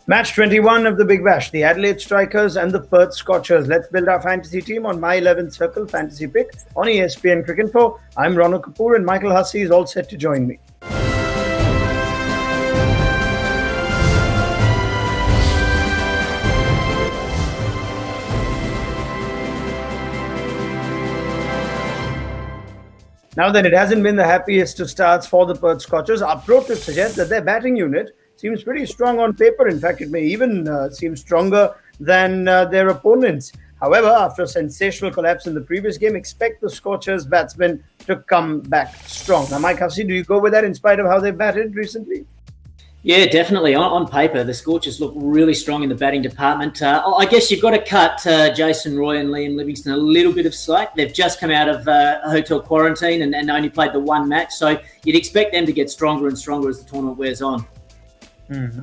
Match 21 of the Big Bash, the Adelaide Strikers and the Perth Scorchers. Let's build our fantasy team on my 11th Circle Fantasy Pick on ESPN Cricinfo. I'm Ronald Kapoor and Michael Hussey is all set to join me. Now then, it hasn't been the happiest of starts for the Perth Scorchers. Our pro tips suggest that their batting unit seems pretty strong on paper. In fact, it may even seem stronger than their opponents. However, after a sensational collapse in the previous game, expect the Scorchers batsmen to come back strong. Now, Mike Hussey, do you go with that in spite of how they've batted recently? Yeah, definitely. On paper, the Scorchers look really strong in the batting department. I guess you've got to cut Jason Roy and Liam Livingstone a little bit of slack. They've just come out of a hotel quarantine and only played the one match. So you'd expect them to get stronger and stronger as the tournament wears on.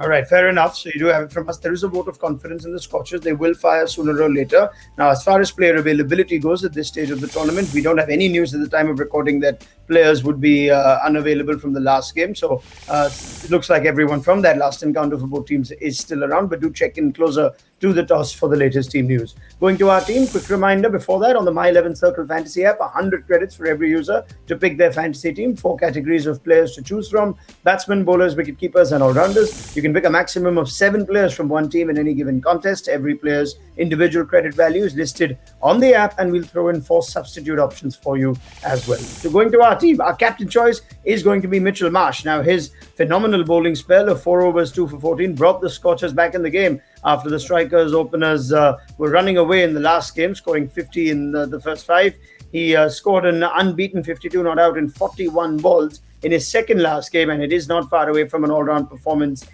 All right, fair enough. So you do have it from us. There is a vote of confidence in the Scorchers. They will fire sooner or later. Now, as far as player availability goes at this stage of the tournament, we don't have any news at the time of recording that players would be unavailable from the last game. So it looks like everyone from that last encounter for both teams is still around, but do check in closer to the toss for the latest team news. Going to our team, quick reminder before that, on the My 11 Circle Fantasy app, 100 credits for every user to pick their fantasy team. 4 categories of players to choose from: batsmen, bowlers, wicket keepers, and all-rounders. You can pick a maximum of 7 players from one team in any given contest. Every player's individual credit value is listed on the app, and we'll throw in 4 substitute options for you as well. So going to our team, our captain choice is going to be Mitchell Marsh. Now, his phenomenal bowling spell of 4 overs, 2 for 14 brought the Scorchers back in the game after the Strikers openers were running away in the last game, scoring 50 in the first 5. He scored an unbeaten 52 not out in 41 balls in his second last game, and it is not far away from an all-round performance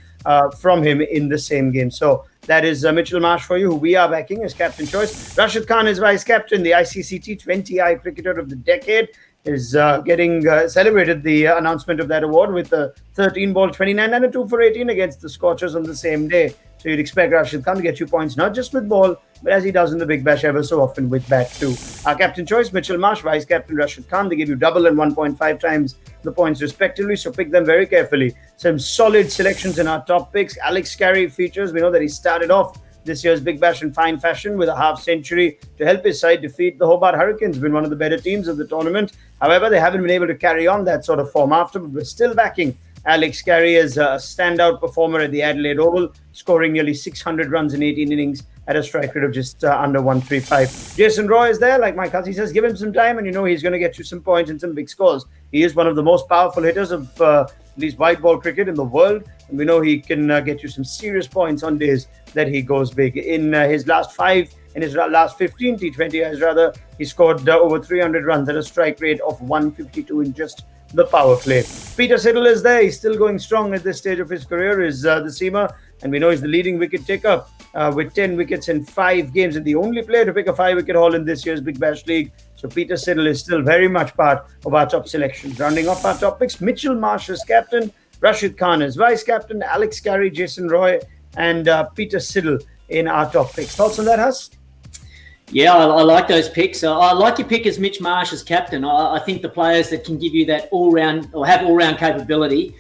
from him in the same game. So that is Mitchell Marsh for you, who we are backing as captain choice. Rashid Khan is vice captain. The ICC T20I Cricketer of the Decade is getting celebrated the announcement of that award with a 13-ball 29 and a 2 for 18 against the Scorchers on the same day. So you'd expect Rashid Khan to get you points, not just with ball, but as he does in the Big Bash ever so often with bat too. Our captain choice, Mitchell Marsh, vice captain Rashid Khan. They give you double and 1.5 times the points respectively, so pick them very carefully. Some solid selections in our top picks. Alex Carey features. We know that he started off this year's Big Bash in fine fashion with a half-century to help his side defeat the Hobart Hurricanes, been one of the better teams of the tournament. However, they haven't been able to carry on that sort of form after, but we're still backing Alex Carey is a standout performer at the Adelaide Oval, scoring nearly 600 runs in 18 innings at a strike rate of just under 135. Jason Roy is there, like Mike Hussey says, give him some time and you know he's going to get you some points and some big scores. He is one of the most powerful hitters of at least white ball cricket in the world, and we know he can get you some serious points on days that he goes big. In his last 5, in his last 15 T20Is rather, he scored over 300 runs at a strike rate of 152 in just the power play. Peter Siddle is there. He's still going strong at this stage of his career, is the seamer, and we know he's the leading wicket taker with 10 wickets in 5 games, and the only player to pick a 5-wicket haul in this year's Big Bash League. So Peter Siddle is still very much part of our top selections. Rounding off our top picks, Mitchell Marsh as captain, Rashid Khan as vice captain, Alex Carey, Jason Roy, and Peter Siddle in our top picks. Thoughts on that, Huss? Yeah, I like those picks. I like your pick as Mitch Marsh as captain. I think the players that can give you that all-round or have all-round capability,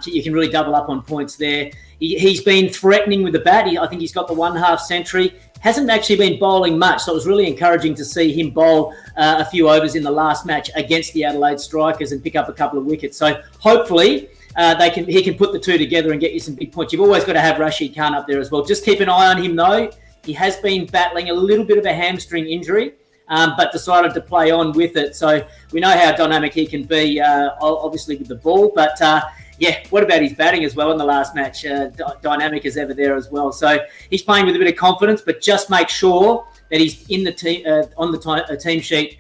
you can really double up on points there. He's been threatening with the bat. I think he's got the 1/2 century. Hasn't actually been bowling much, so it was really encouraging to see him bowl a few overs in the last match against the Adelaide Strikers and pick up a couple of wickets. So hopefully he can put the two together and get you some big points. You've always got to have Rashid Khan up there as well. Just keep an eye on him though. He has been battling a little bit of a hamstring injury, but decided to play on with it. So we know how dynamic he can be, obviously with the ball. But what about his batting as well in the last match? Dynamic as ever there as well. So he's playing with a bit of confidence, but just make sure that he's in the team on the team sheet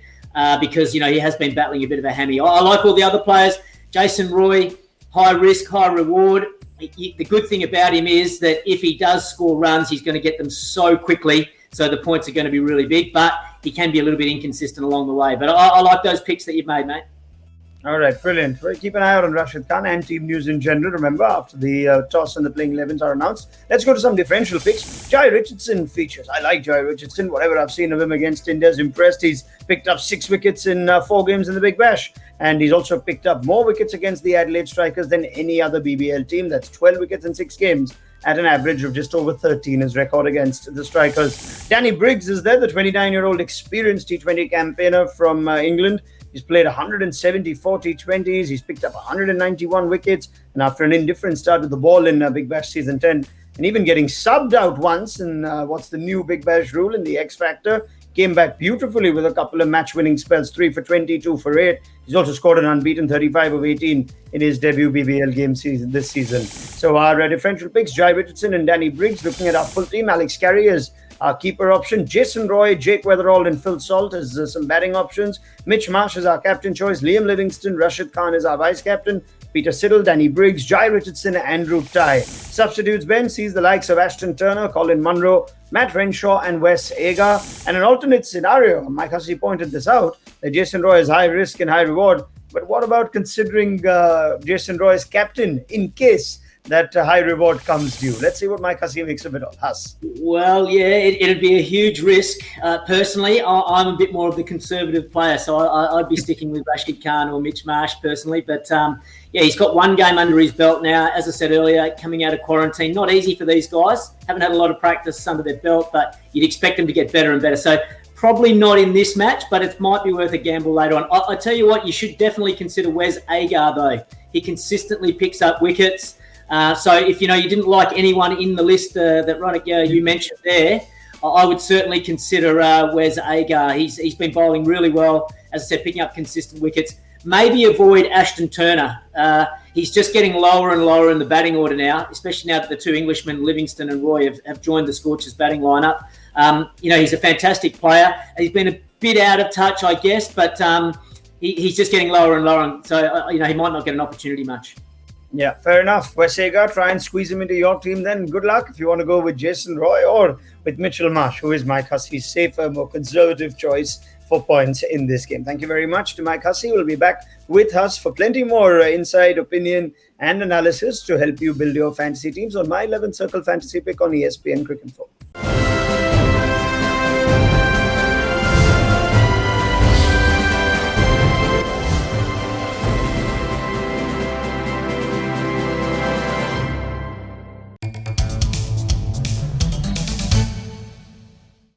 because he has been battling a bit of a hammy. I like all the other players. Jason Roy, high risk, high reward. The good thing about him is that if he does score runs, he's going to get them so quickly, so the points are going to be really big, but he can be a little bit inconsistent along the way. But I like those picks that you've made, mate. All right, brilliant. Well, keep an eye out on Rashid Khan and team news in general. Remember, after the toss and the playing 11s are announced, let's go to some differential picks. Jai Richardson features. I like Jai Richardson. Whatever I've seen of him against India is impressed. He's picked up 6 wickets in 4 games in the Big Bash. And he's also picked up more wickets against the Adelaide Strikers than any other BBL team. That's 12 wickets in 6 games at an average of just over 13, his record against the strikers. Danny Briggs is there, the 29-year-old experienced T20 campaigner from England. He's played 174 T20s. He's picked up 191 wickets. And after an indifferent start with the ball in Big Bash Season 10, and even getting subbed out once in what's the new Big Bash rule in the X Factor, came back beautifully with a couple of match-winning spells, 3 for 20, 2 for 8. He's also scored an unbeaten 35 of 18 in his debut BBL game this season. So our differential picks, Jai Richardson and Danny Briggs. Looking at our full team, Alex Carey is our keeper option. Jason Roy, Jake Weatherall and Phil Salt as some batting options. Mitch Marsh is our captain choice. Liam Livingston, Rashid Khan is our vice-captain. Peter Siddle, Danny Briggs, Jai Richardson, Andrew Tye. Substitutes Ben sees the likes of Ashton Turner, Colin Munro, Matt Renshaw and Wes Agar. And an alternate scenario, Mike Hussey pointed this out, that Jason Roy is high risk and high reward. But what about considering Jason Roy as captain in case that high reward comes due? Let's see what Mike Hussey makes of it all. Huss. Well, yeah, it'd be a huge risk. Personally, I'm a bit more of the conservative player, so I'd be sticking with Rashid Khan or Mitch Marsh personally. But yeah, he's got one game under his belt now. As I said earlier, coming out of quarantine, not easy for these guys. Haven't had a lot of practice under their belt, but you'd expect them to get better and better. So probably not in this match, but it might be worth a gamble later on. I tell you what, you should definitely consider Wes Agar, though. He consistently picks up wickets. So if you didn't like anyone in the list that Ronick, you mentioned there, I would certainly consider Wes Agar. He's been bowling really well, as I said, picking up consistent wickets. Maybe avoid Ashton Turner. He's just getting lower and lower in the batting order now, especially now that the two Englishmen, Livingston and Roy, have joined the Scorchers batting lineup. He's a fantastic player. He's been a bit out of touch, I guess, but he's just getting lower and lower. So, he might not get an opportunity much. Yeah, fair enough. Wes Agar, try and squeeze him into your team then. Good luck if you want to go with Jason Roy or with Mitchell Marsh, who is Mike Hussey's safer, more conservative choice for points in this game. Thank you very much to Mike Hussey. We'll be back with us for plenty more insight, opinion and analysis to help you build your fantasy teams on My 11th Circle Fantasy Pick on ESPN Cricinfo.